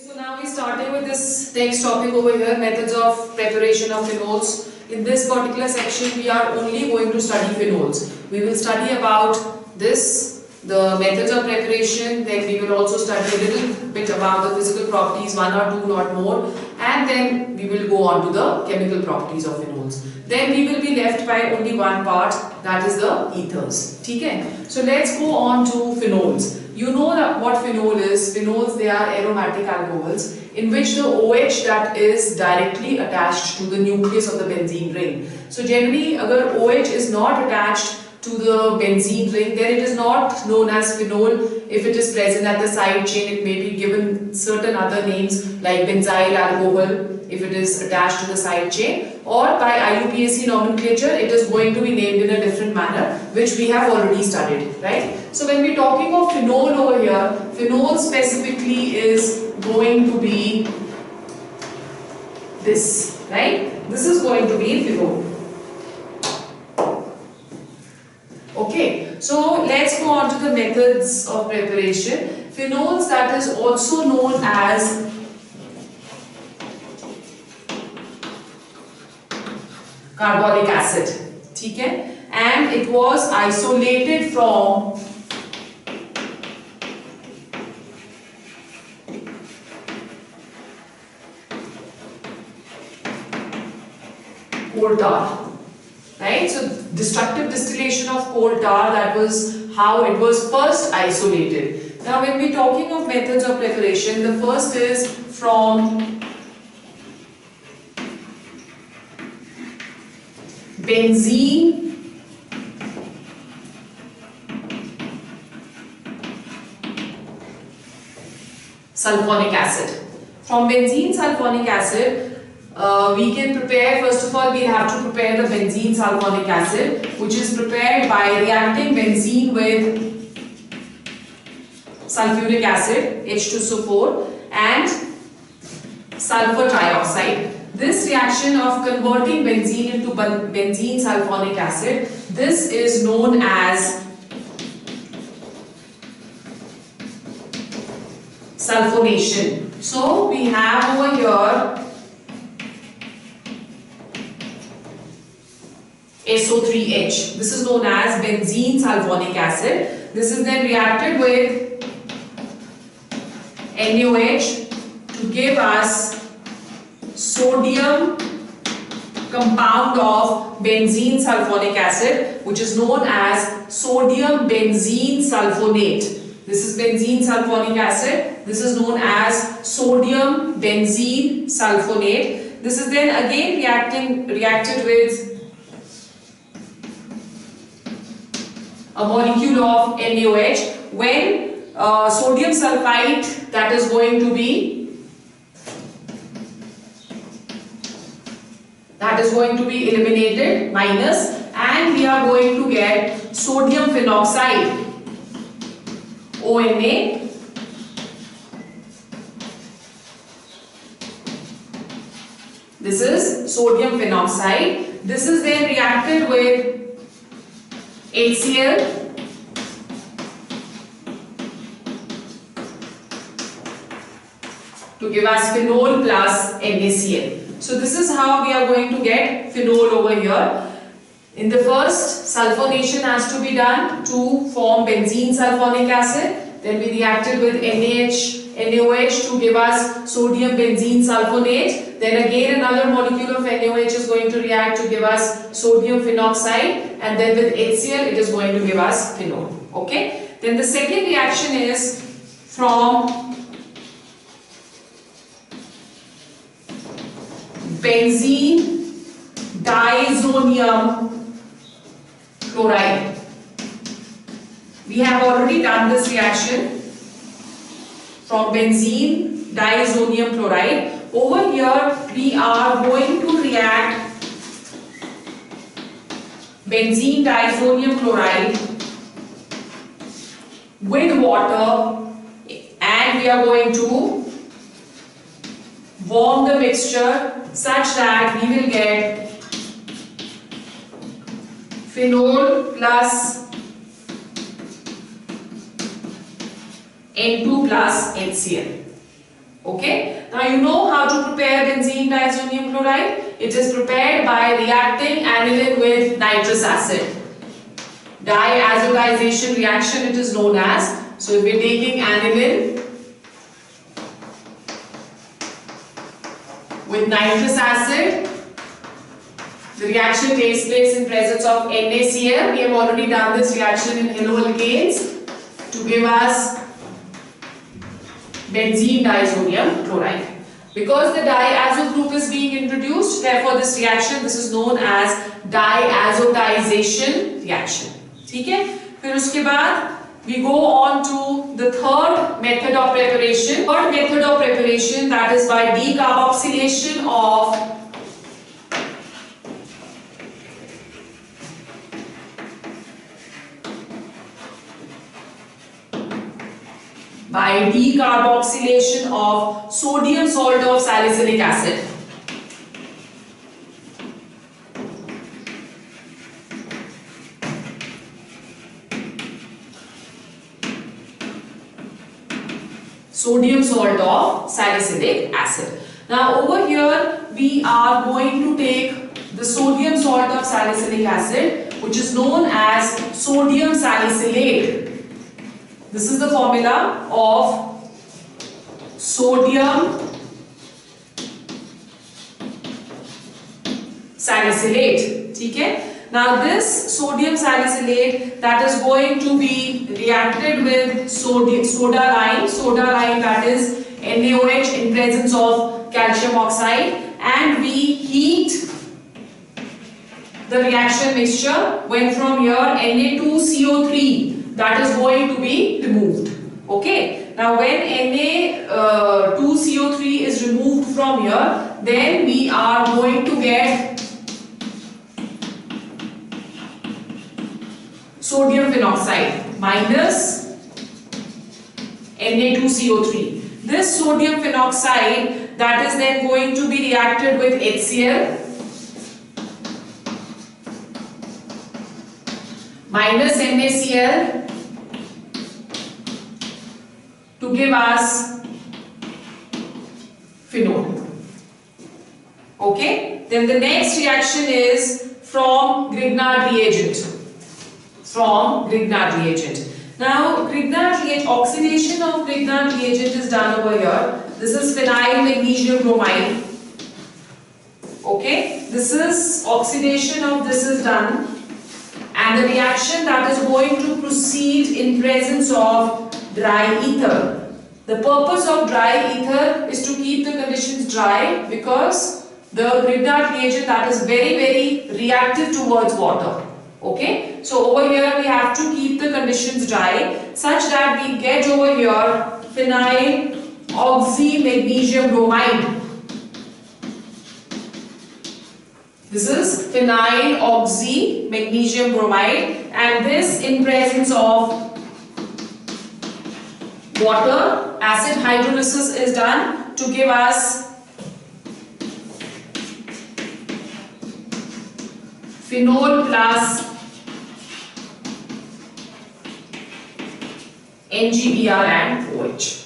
So now we starting with this next topic over here, methods of preparation of phenols. In this particular section, we are only going to study phenols. We will study about the methods of preparation, then we will also study a little bit about the physical properties, one or two, not more, and then we will go on to the chemical properties of phenols. Then we will be left by only one part, that is the ethers. Okay? So let's go on to phenols. You know that what phenol is. Phenols, they are aromatic alcohols in which the OH that is directly attached to the nucleus of the benzene ring. So generally, agar OH is not attached to the benzene ring, then it is not known as phenol. If it is present at the side chain, it may be given certain other names like benzyl alcohol if it is attached to the side chain, or by IUPAC nomenclature it is going to be named in a different manner, which we have already studied, right? So when we are talking of phenol over here, phenol specifically is going to be this, right? This is going to be phenol. Okay, so let's go on to the methods of preparation. Phenols, that is also known as carbonic acid, okay? And it was isolated from coal tar, right? So destructive distillation of coal tar, that was how it was first isolated. Now when we are talking of methods of preparation, the first is from benzene sulfonic acid. From benzene sulfonic acid, we can prepare, first of all we have to prepare the benzene sulfonic acid, which is prepared by reacting benzene with sulfuric acid, H2SO4, and sulfur trioxide. This reaction of converting benzene into benzene sulfonic acid, this is known as sulfonation. So we have over here SO3H. This is known as benzene sulfonic acid. This is then reacted with NaOH to give us sodium compound of benzene sulfonic acid, which is known as sodium benzene sulfonate. This is benzene sulfonic acid. This is known as sodium benzene sulfonate. This is then again reacted with a molecule of NaOH when sodium sulfite, that is going to be eliminated, minus, and we are going to get sodium phenoxide, ONA. This is sodium phenoxide. This is then reacted with HCl to give us phenol plus NaCl. So this is how we are going to get phenol over here. In the first, sulfonation has to be done to form benzene sulfonic acid. Then we reacted with NaOH to give us sodium benzene sulfonate. Then again another molecule of NaOH is going to react to give us sodium phenoxide. And then with HCl it is going to give us phenol. Okay. Then the second reaction is from benzene diazonium chloride. We have already done this reaction from benzene diazonium chloride. Over here we are going to react benzene diazonium chloride with water, and we are going to warm the mixture such that we will get phenol plus N2 plus HCl. Okay. Now you know how to prepare benzene diazonium chloride. It is prepared by reacting aniline with nitrous acid. Diazotization reaction it is known as. So if we are taking aniline with nitrous acid, the reaction takes place in presence of NaCl. We have already done this reaction in haloalkanes to give us benzene diazonium chloride. Because the diazo group is being introduced, therefore this reaction, this is known as diazotization reaction. ठीक है? फिर उसके बाद we go on to the third method of preparation. Third method of preparation, that is by decarboxylation of sodium salt of salicylic acid. Sodium salt of salicylic acid. Now over here we are going to take the sodium salt of salicylic acid, which is known as sodium salicylate. This is the formula of sodium salicylate. ठीक है? Now this sodium salicylate that is going to be reacted with soda lime that is NaOH in presence of calcium oxide, and we heat the reaction mixture when from here Na2CO3 that is going to be removed. Okay. Now when Na2CO3 is removed from here, then we are going to get sodium phenoxide minus Na2CO3. This sodium phenoxide that is then going to be reacted with HCl minus NaCl to give us phenol. Okay. Then the next reaction is from Grignard reagent. Now Grignard reagent, oxidation of Grignard reagent is done over here. This is phenyl magnesium bromide. Okay, this is oxidation of this is done, and the reaction that is going to proceed in presence of dry ether. The purpose of dry ether is to keep the conditions dry, because the Grignard reagent that is very reactive towards water. Okay, so over here we have to keep the conditions dry such that we get over here phenyl oxy magnesium bromide. This is phenyl oxy magnesium bromide, and this in presence of water, acid hydrolysis is done to give us phenol plus NGBr and OH.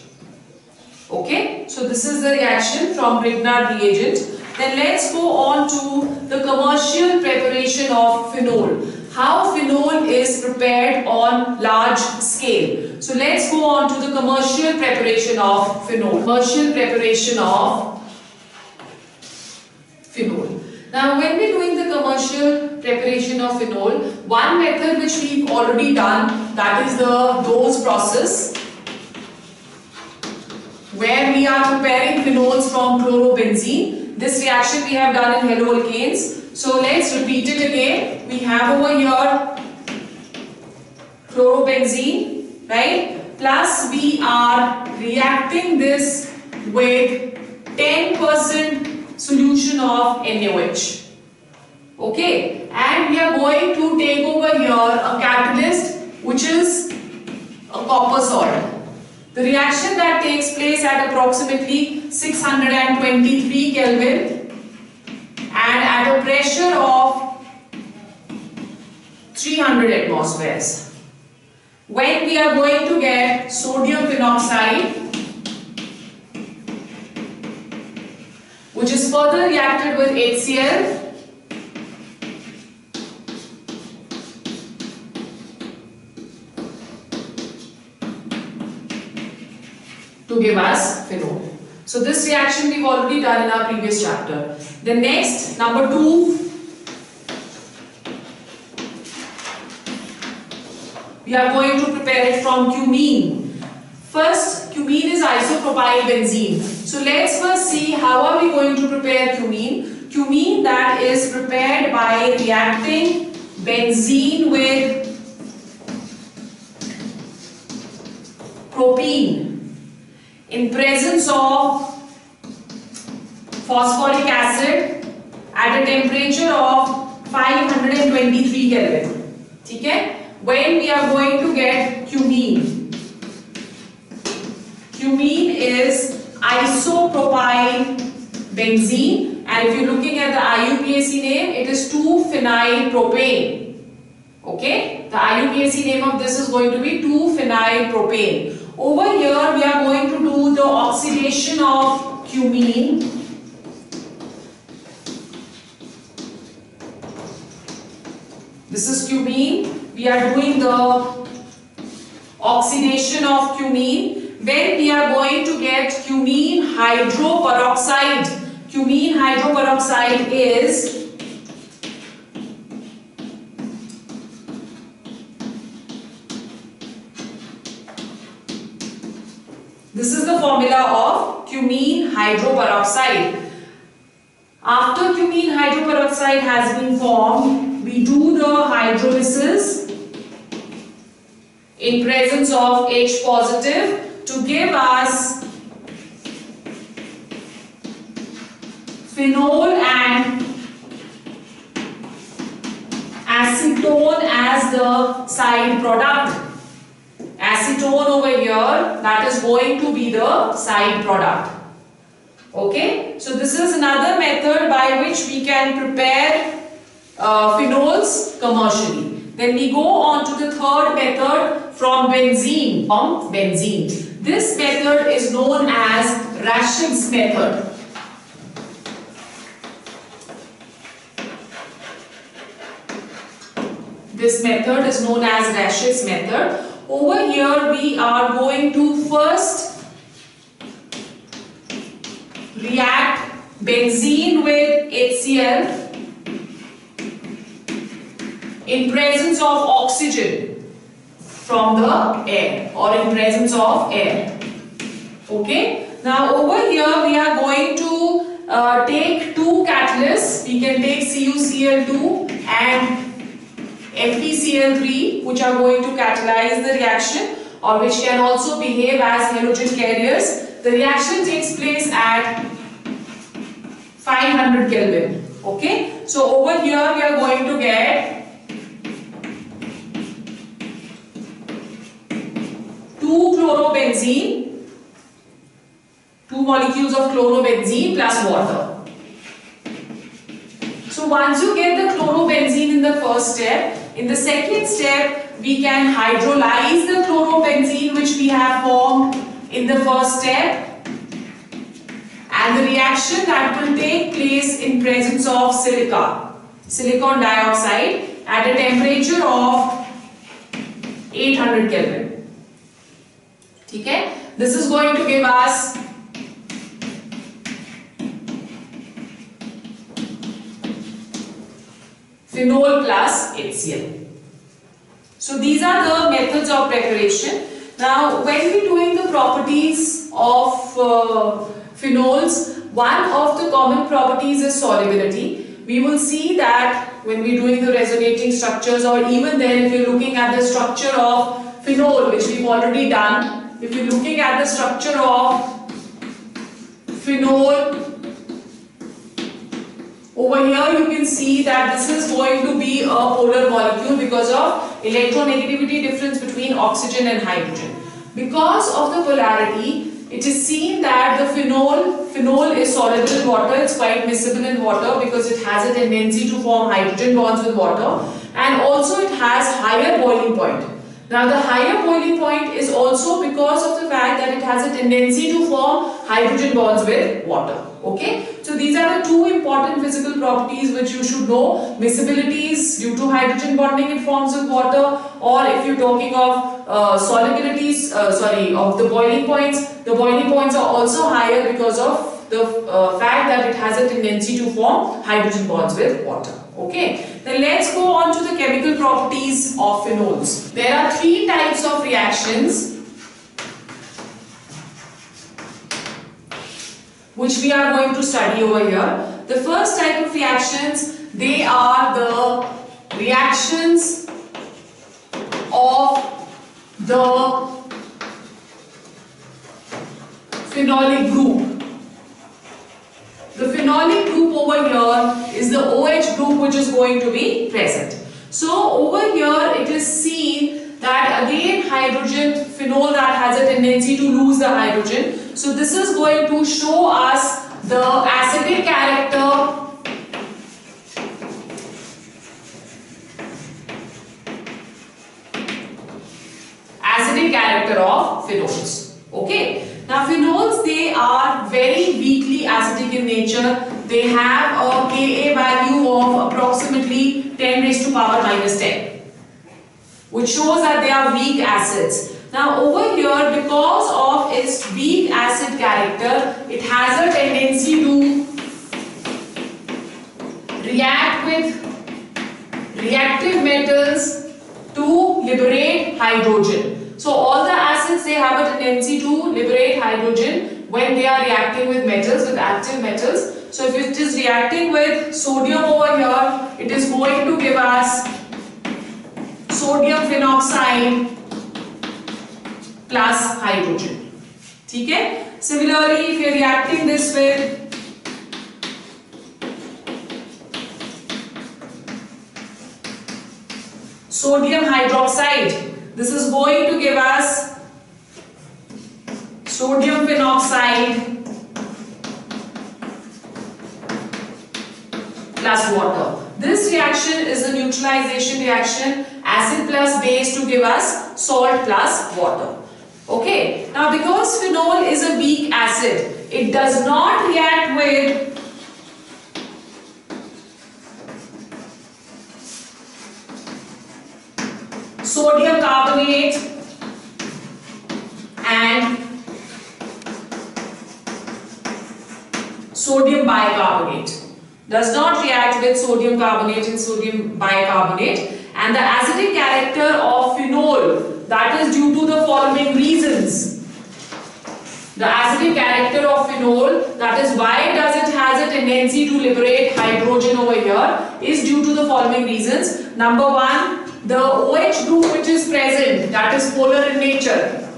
Okay, so this is the reaction from Grignard reagent. Then let's go on to the commercial preparation of phenol. How phenol is prepared on large scale. So let's go on to the commercial preparation of phenol. Commercial preparation of phenol. Now when we are doing the commercial preparation of phenol, one method which we've already done, that is the dose process, where we are preparing phenols from chlorobenzene. This reaction we have done in haloalkanes. So let's repeat it again. We have over here chlorobenzene, right? Plus we are reacting this with 10% solution of NaOH. Okay, and we are going to take over here a catalyst which is a copper salt. The reaction that takes place at approximately 623 Kelvin and at a pressure of 300 atmospheres. When we are going to get sodium phenoxide is further reacted with HCl to give us phenol. So this reaction we've already done in our previous chapter. The next, number 2, we are going to prepare it from cumene. First, cumene is isopropyl benzene. So let's first see how are we going to prepare cumene. Cumene, that is prepared by reacting benzene with propene in presence of phosphoric acid at a temperature of 523 Kelvin. Okay? When we are going to get cumene. Cumene is isopropyl benzene, and if you're looking at the IUPAC name, it is 2-phenyl propane. Okay? The IUPAC name of this is going to be 2-phenyl propane. Over here we are going to do the oxidation of cumene. This is cumene. We are doing the oxidation of cumene. When we are going to get cumene hydroperoxide. Cumene hydroperoxide is this is the formula of cumene hydroperoxide. After cumene hydroperoxide has been formed, we do the hydrolysis in presence of H positive to give us phenol and acetone as the side product. Acetone over here, that is going to be the side product. Okay, so this is another method by which we can prepare phenols commercially. Then we go on to the third method from benzene. This method is known as Rashid's method. This method is known as Rashid's method. Over here we are going to first react benzene with HCl in presence of oxygen from the air or in presence of air. Okay. Now over here we are going to take two catalysts. We can take CuCl2 and FeCl3, which are going to catalyze the reaction or which can also behave as halogen carriers. The reaction takes place at 500 Kelvin. Okay. So over here we are going to get 2-chlorobenzene, 2 molecules of chlorobenzene plus water. So once you get the chlorobenzene in the first step, in the second step we can hydrolyze the chlorobenzene which we have formed in the first step, and the reaction that will take place in presence of silicon dioxide at a temperature of 800 Kelvin. Okay? This is going to give us phenol plus HCl. So these are the methods of preparation. Now when we are doing the properties of phenols, one of the common properties is solubility. We will see that when we are doing the resonating structures, or even then if you are looking at the structure of phenol, which we have already done. If you are looking at the structure of phenol, over here you can see that this is going to be a polar molecule because of electronegativity difference between oxygen and hydrogen. Because of the polarity, it is seen that the phenol is soluble in water. It's quite miscible in water because it has a tendency to form hydrogen bonds with water, and also it has higher boiling point. Now the higher boiling point is also because of the fact that it has a tendency to form hydrogen bonds with water. Okay, so these are the two important physical properties which you should know. Miscibility is due to hydrogen bonding it forms with water, or if you're talking of solubilities, of the boiling points are also higher because of the fact that it has a tendency to form hydrogen bonds with water. Okay, then let's go on to the chemical properties of phenols. There are three types of reactions which we are going to study over here. The first type of reactions, they are the reactions of the phenolic group. The phenolic group over here is the OH group which is going to be present. So over here it is seen that again hydrogen phenol that has a tendency to lose the hydrogen. So this is going to show us the acidic character of phenols. Okay, now phenols, they are very weakly acidic in nature. They have a Ka value of approximately 10 raised to power minus 10, which shows that they are weak acids. Now over here, because of its weak acid character, it has a tendency to react with reactive metals to liberate hydrogen. So all the acids, they have a tendency to liberate hydrogen when they are reacting with metals, with active metals. So if it is reacting with sodium over here, it is going to give us sodium phenoxide plus hydrogen. ठीक है? Similarly, if you are reacting this with sodium hydroxide, this is going to give us sodium phenoxide plus water. This reaction is a neutralization reaction, acid plus base to give us salt plus water. Okay, now because phenol is a weak acid, it does not react with sodium carbonate and sodium bicarbonate. Does not react with sodium carbonate and sodium bicarbonate, and the acidic character of phenol, that is due to the following reasons. The acidic character of phenol, that is why does it has a tendency to liberate hydrogen over here, is due to the following reasons. Number one, the OH group which is present, that is polar in nature.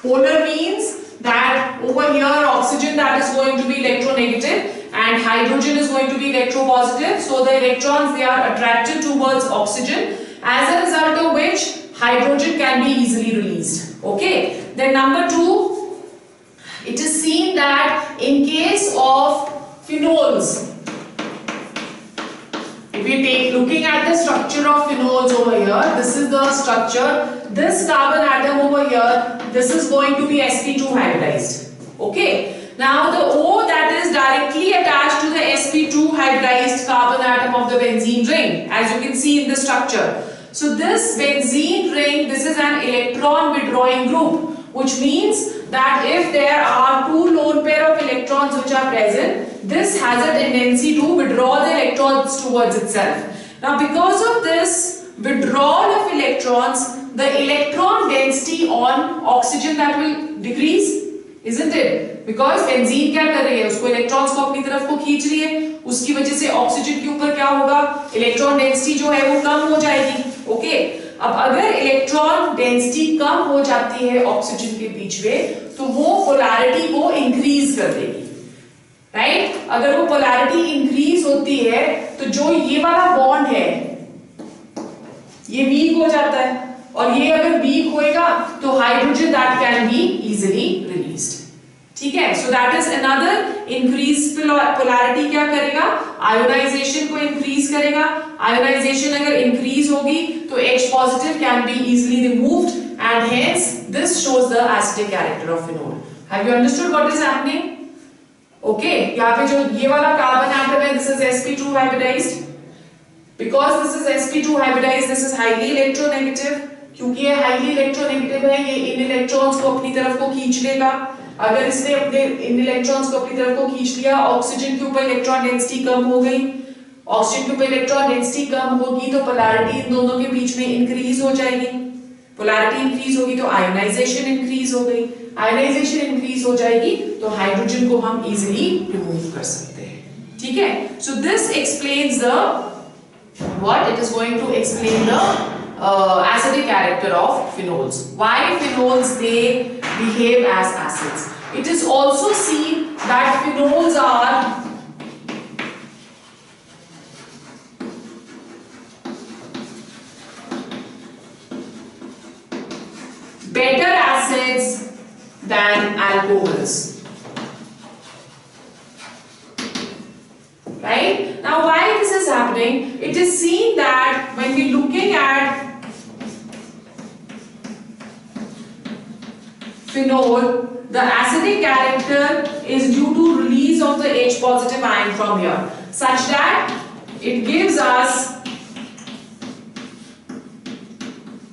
Polar means that over here oxygen that is going to be electronegative and hydrogen is going to be electropositive. So the electrons, they are attracted towards oxygen, as a result of which hydrogen can be easily released. Okay. Then number two, it is seen that in case of phenols, if we take looking at the structure of phenols over here, this is the structure. This carbon atom over here, this is going to be sp2 hybridized. Okay. Now the O that is directly attached to the sp2 hybridized carbon atom of the benzene ring, as you can see in the structure. So this benzene ring, this is an electron withdrawing group, which means that if there are two lone pair of electrons which are present, this has a tendency to withdraw the electrons towards itself. Now because of this withdrawal of electrons, the electron density on oxygen that will decrease, isn't it? Because benzene क्या कर रही है, उसको electrons को अपनी तरफ को खींच रही है, उसकी वजह से oxygen के ऊपर क्या होगा, electron density जो है वो कम हो जाएगी. Okay? अब अगर इलेक्ट्रॉन डेंसिटी कम हो जाती है ऑक्सीजन के बीच में, तो वो पोलैरिटी को इंक्रीज कर देगी. राइट? अगर वो पोलैरिटी इंक्रीज होती है तो जो ये वाला बॉन्ड है ये वीक हो जाता है, और ये अगर वीक होएगा तो hydrogen that can be easily released. ठीक है? So that is another increase polarity. क्या करेगा? आयोनाइजेशन को इंक्रीज करेगा. आयोनाइजेशन अगर इंक्रीज होगी तो H positive can be easily removed, and hence this shows the acidic character of phenol. Have you understood what is happening? Okay, यहाँ पे जो ये वाला कार्बन एटम है, this is sp2 hybridized. Because this is sp2 hybridized, this is highly electronegative. क्योंकि ये highly electronegative है, ये इन इलेक्ट्रॉन्स को अपनी तरफ को खींच लेगा. अगर इसने अपने इन इलेक्ट्रॉन्स को अपनी तरफ को खींच लिया, ऑक्सीजन के ऊपर इलेक्ट्रॉन डेंसिटी कम हो गई. ऑक्सीजन के ऊपर इलेक्ट्रॉन डेंसिटी कम होगी तो पोलैरिटी इन दोनों के बीच में इंक्रीज हो जाएगी. पोलैरिटी इंक्रीज होगी तो आयोनाइजेशन इंक्रीज हो गई. आयोनाइजेशन इंक्रीज हो जाएगी तो हाइड्रोजन को हम इजीली रिमूव कर सकते हैं. ठीक है. So this explains the what it is going to explain the acidic character of phenols. Why phenols they behave as acids. It is also seen that phenols are better acids than alcohols. Right? Now why this is happening? It is seen that when we looking at phenol, the acidic character is due to release of the H positive ion from here, such that it gives us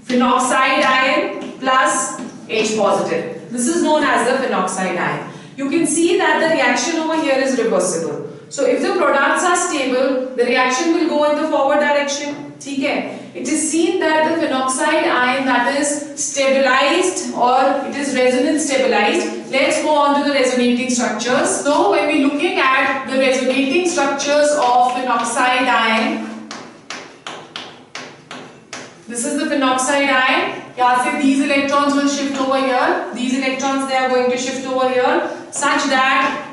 phenoxide ion plus H positive. This is known as the phenoxide ion. You can see that the reaction over here is reversible. So if the products are stable, the reaction will go in the forward direction. ठीक है? It is seen that the phenoxide ion that is stabilized or it is resonance stabilized. Let's go on to the resonating structures. So when we looking at the resonating structures of phenoxide ion, this is the phenoxide ion. यहाँ से these electrons will shift over here. These electrons they are going to shift over here, such that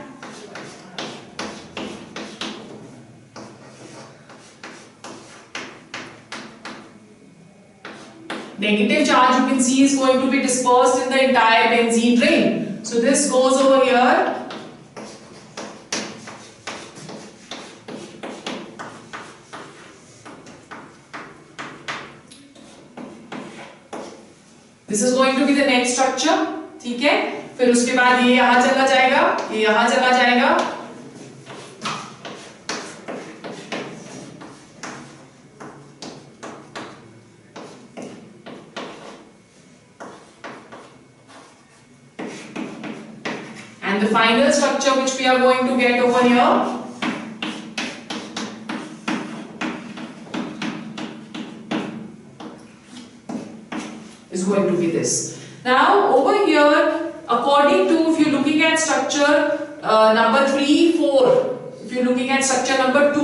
negative charge you can see is going to be dispersed in the entire benzene ring. So this goes over here. This is going to be the next structure. ठीक है. फिर उसके बाद ये यहाँ चला जाएगा, ये यहाँ चला जाएगा. And the final structure which we are going to get over here is going to be this. Now over here, according to, if you're looking at structure number 3, 4, if you're looking at structure number 2,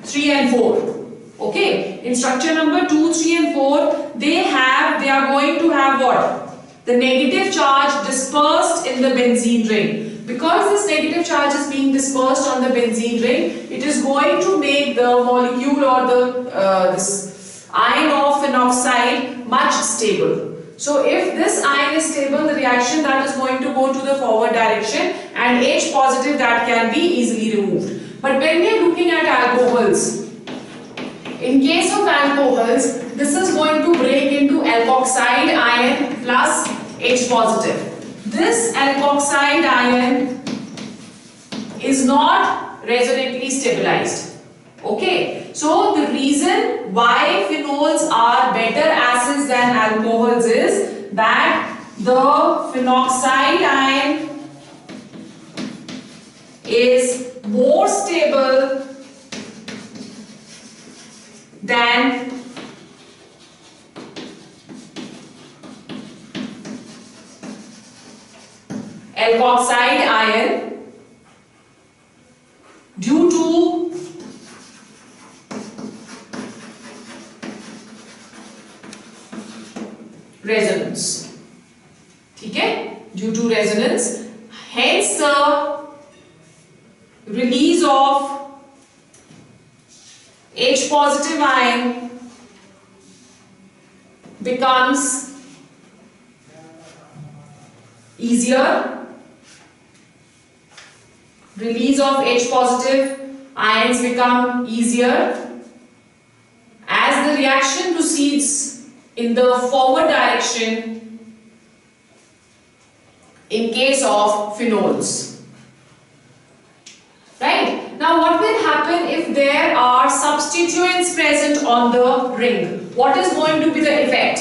3 and 4. Okay, in structure number 2, 3 and 4, they are going to have what? The negative charge dispersed in the benzene ring. Because this negative charge is being dispersed on the benzene ring, it is going to make the molecule or the this ion of phenoxide much stable. So if this ion is stable, the reaction that is going to go to the forward direction and H positive that can be easily removed. But when we are looking at alcohols, in case of alcohols, this is going to break into alkoxide ion plus H positive. This alkoxide ion is not resonantly stabilized. Okay, so the reason why phenols are better acids than alcohols is that the phenoxide ion is more stable than alkoxide ion due to resonance. ठीक है? Due to resonance, hence the release of H positive ion becomes easier. Release of H positive ions become easier as the reaction proceeds in the forward direction in case of phenols. Right? Now what will happen if there are substituents present on the ring? What is going to be the effect?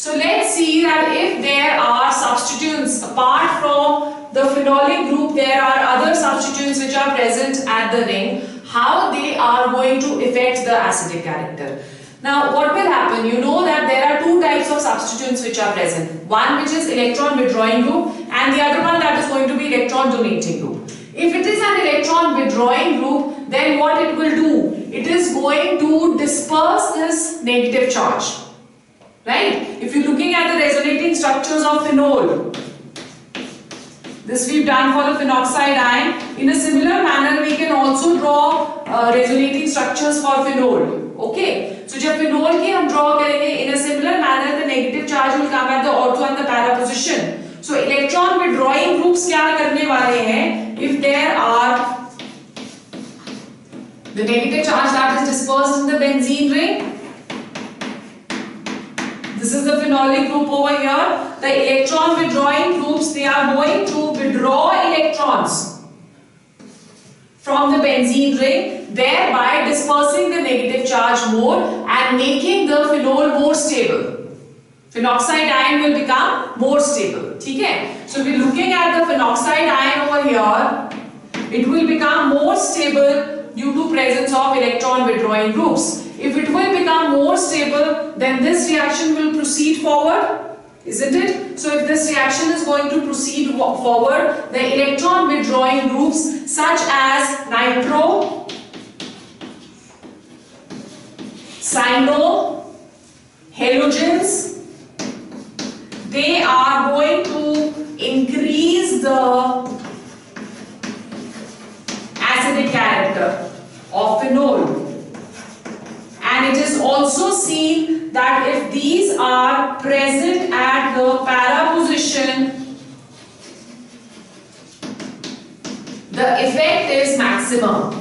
So let's see that if there are substituents apart from the phenolic group, there are other substituents which are present at the ring, how they are going to affect the acidic character. Now what will happen? You know that there are two types of substituents which are present. One which is electron withdrawing group and the other one that is going to be electron donating group. If it is an electron withdrawing group, then what it will do? It is going to disperse this negative charge. Right? If you're looking at the resonating structures of phenol, this we've done for the phenoxide ion. In a similar manner, we can also draw resonating structures for phenol. Okay, so जब phenol की हम draw करेंगे, in a similar manner, the negative charge will come at the ortho and the para position. So electron withdrawing groups क्या करने वाले हैं? If there are the negative charge that is dispersed in the benzene ring. This is the phenolic group over here. The electron withdrawing groups, they are going to withdraw electrons from the benzene ring, thereby dispersing the negative charge more and making the phenol more stable. Phenoxide ion will become more stable. Okay? So we're looking at the phenoxide ion over here. It will become more stable due to presence of electron withdrawing groups. If it will become more stable, then this reaction will proceed forward, isn't it? So if this reaction is going to proceed forward, the electron withdrawing groups such as nitro, cyano, halogens, they are going to increase the acidic character of phenol. And it is also seen that if these are present at the para position, the effect is maximum.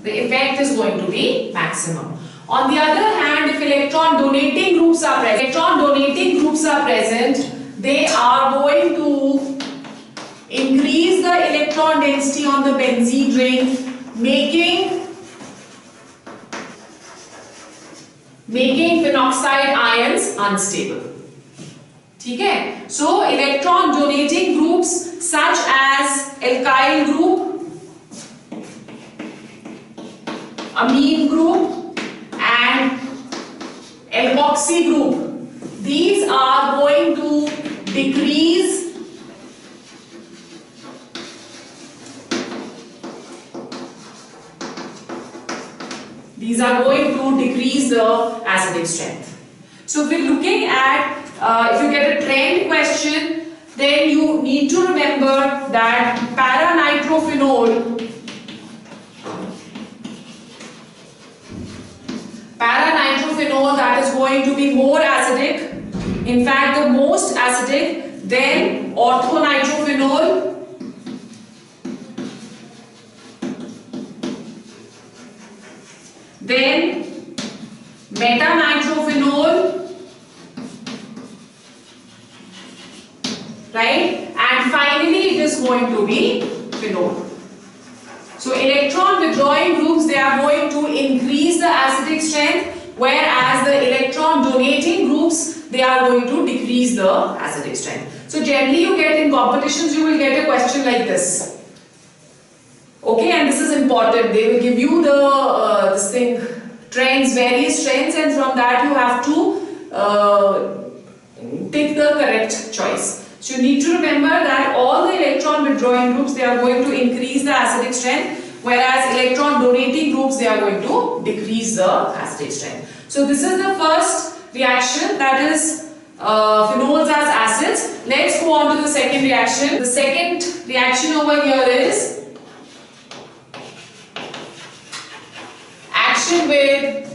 The effect is going to be maximum. On the other hand, if electron donating groups are present, they are going to increase the electron density on the benzene ring, making phenoxide ions unstable. Okay? So electron donating groups such as alkyl group, amine group and alkoxy group, these are going to decrease the acidic strength. So if we're looking at, if you get a trend question, then you need to remember that para-nitrophenol that is going to be more acidic, in fact the most acidic, then orthonitrophenol, then metanitrophenol, right? And finally it is going to be phenol. So electron withdrawing groups, they are going to increase the acidic strength, whereas the electron donating groups, they are going to decrease the acidic strength. So generally you get in competitions, you will get a question like this. Okay, and this is important. They will give you the trends, various trends, and from that you have to take the correct choice. So you need to remember that all the electron withdrawing groups, they are going to increase the acidic strength, whereas electron donating groups, they are going to decrease the acidic strength. So this is the first reaction, that is phenols as acids. Let's go on to the second reaction. The second reaction over here is action with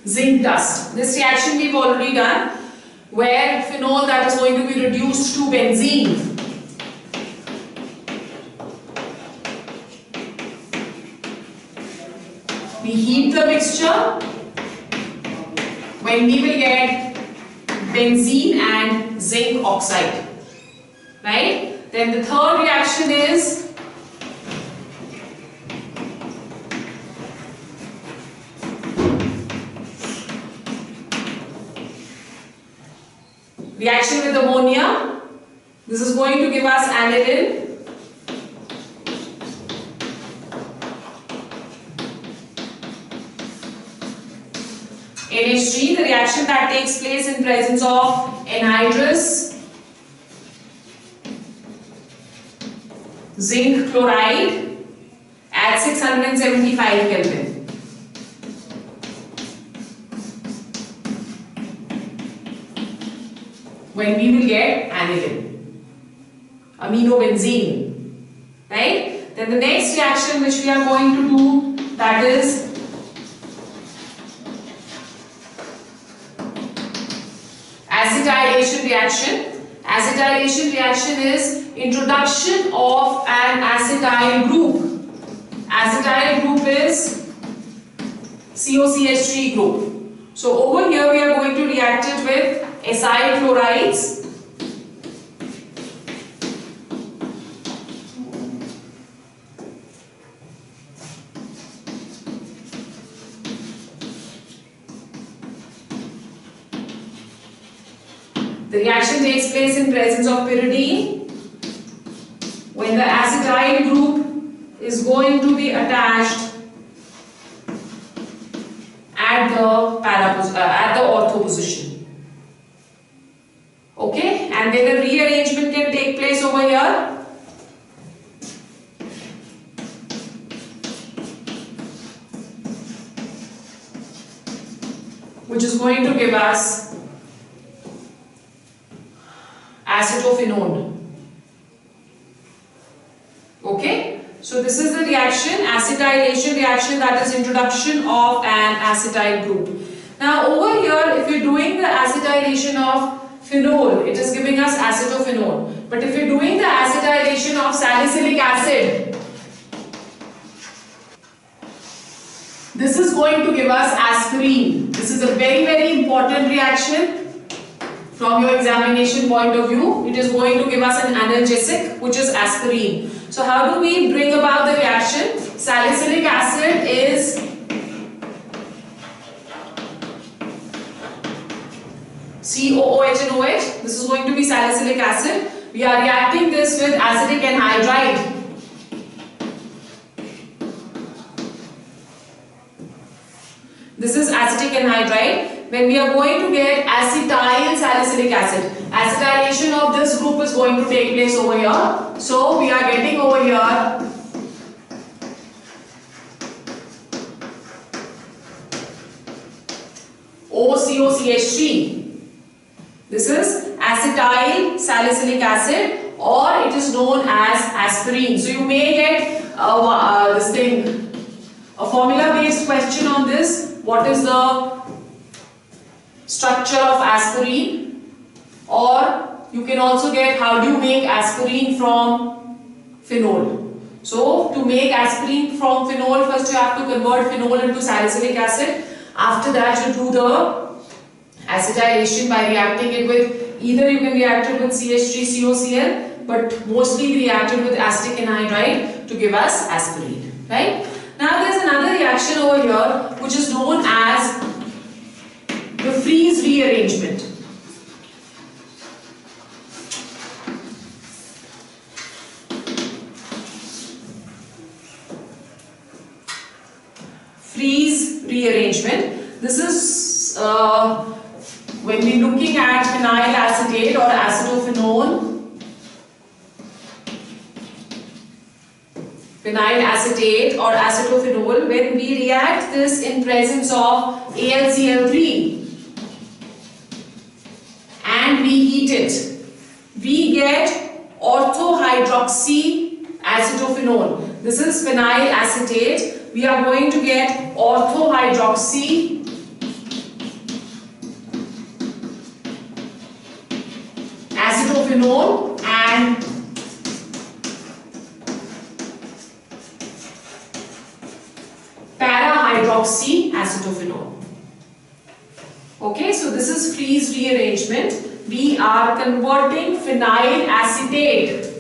zinc dust. This reaction we've already done. where phenol that is going to be reduced to benzene. We heat the mixture, when we will get benzene and zinc oxide, right? Then the third reaction is reaction with ammonia. This is going to give us aniline. NH3, the reaction that takes place in presence of anhydrous zinc chloride at 675 Kelvin. When we will get aniline, aminobenzene, right? Then the next reaction which we are going to do, that is acetylation reaction. Acetylation reaction is introduction of an acetyl group. Acetyl group is COCH3 group. So over here we are going to react it with acyl chlorides. The reaction takes place in presence of pyridine. When the acetyl group is going to be attached at the ortho position. Okay, and then a rearrangement can take place over here. Which is going to give us acetophenone. Okay, so this is the reaction, acetylation reaction, that is introduction of an acetyl group. Now over here, if you're doing the acetylation of phenol, it is giving us acetophenone. But if you're doing the acetylation of salicylic acid, this is going to give us aspirin. This is a very, very important reaction. From your examination point of view, it is going to give us an analgesic, which is aspirin. So how do we bring about the reaction? Salicylic acid is COOH and OH. This is going to be salicylic acid. We are reacting this with acetic anhydride. This is acetic anhydride. When we are going to get acetyl salicylic acid, acetylation of this group is going to take place over here. So we are getting over here OCOCH3. This is acetyl salicylic acid, or it is known as aspirin. So you may get a formula based question on this. What is the structure of aspirin? Or you can also get how do you make aspirin from phenol. So to make aspirin from phenol, first you have to convert phenol into salicylic acid. After that you do the acetylation by reacting it with, either you can react it with CH3COCl, but mostly we reacted with acetic anhydride to give us aspirin, right? Now there is another reaction over here which is known as the Freeze rearrangement. Freeze rearrangement. This is when we are looking at phenyl acetate or acetophenone. Phenyl acetate or acetophenol, when we react this in presence of AlCl3 and we heat it, we get orthohydroxy acetophenone. This is phenyl acetate. We are going to get orthohydroxy acetophenone and para-hydroxyacetophenone. Okay, so this is Freese rearrangement. We are converting phenyl acetate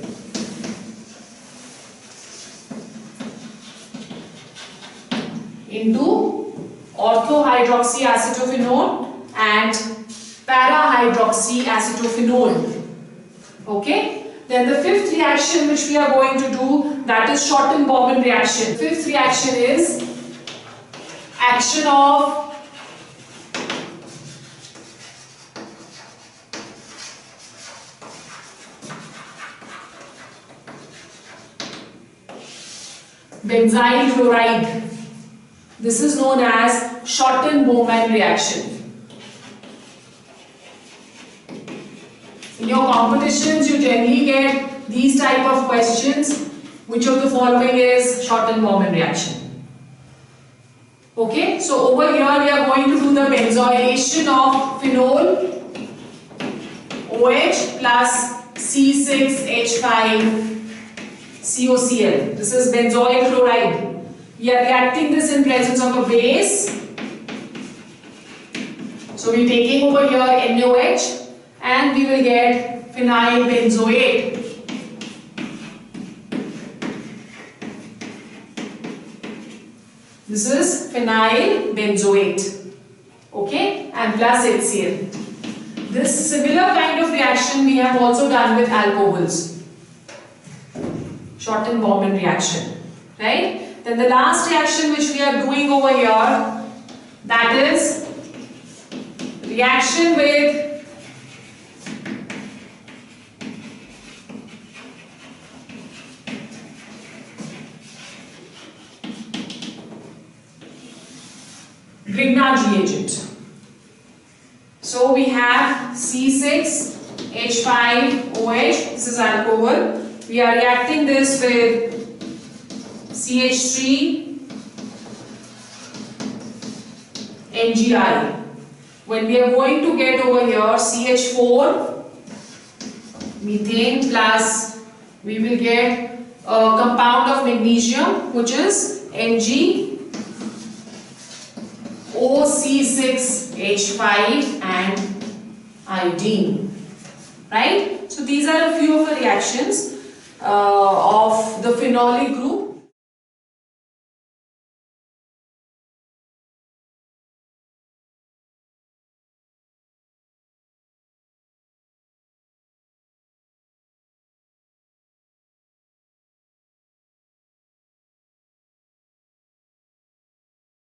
into orthohydroxyacetophenone and para-hydroxyacetophenone. Okay. Then the fifth reaction which we are going to do, that is Schotten-Baumann reaction. Fifth reaction is action of benzyl chloride. This is known as Schotten-Baumann reaction. In your competitions, you generally get these type of questions. Which of the following is Schotten-Baumann reaction? Okay, so over here we are going to do the benzylation of phenol OH plus C6H5COCl. This is benzoyl chloride. We are reacting this in presence of a base. So we are taking over here NaOH and we will get phenyl benzoate. This is phenyl benzoate. Okay, and plus HCl. This similar kind of reaction we have also done with alcohols. Schotten-Baumann reaction. Right? Then the last reaction which we are doing over here, that is reaction with Grignard reagent. So we have C6H5OH, this is alcohol. We are reacting this with CH3 NGI. When we are going to get over here CH4 methane plus we will get a compound of magnesium which is MgOC6H5 and iodine. Right? So these are a few of the reactions of the phenolic group.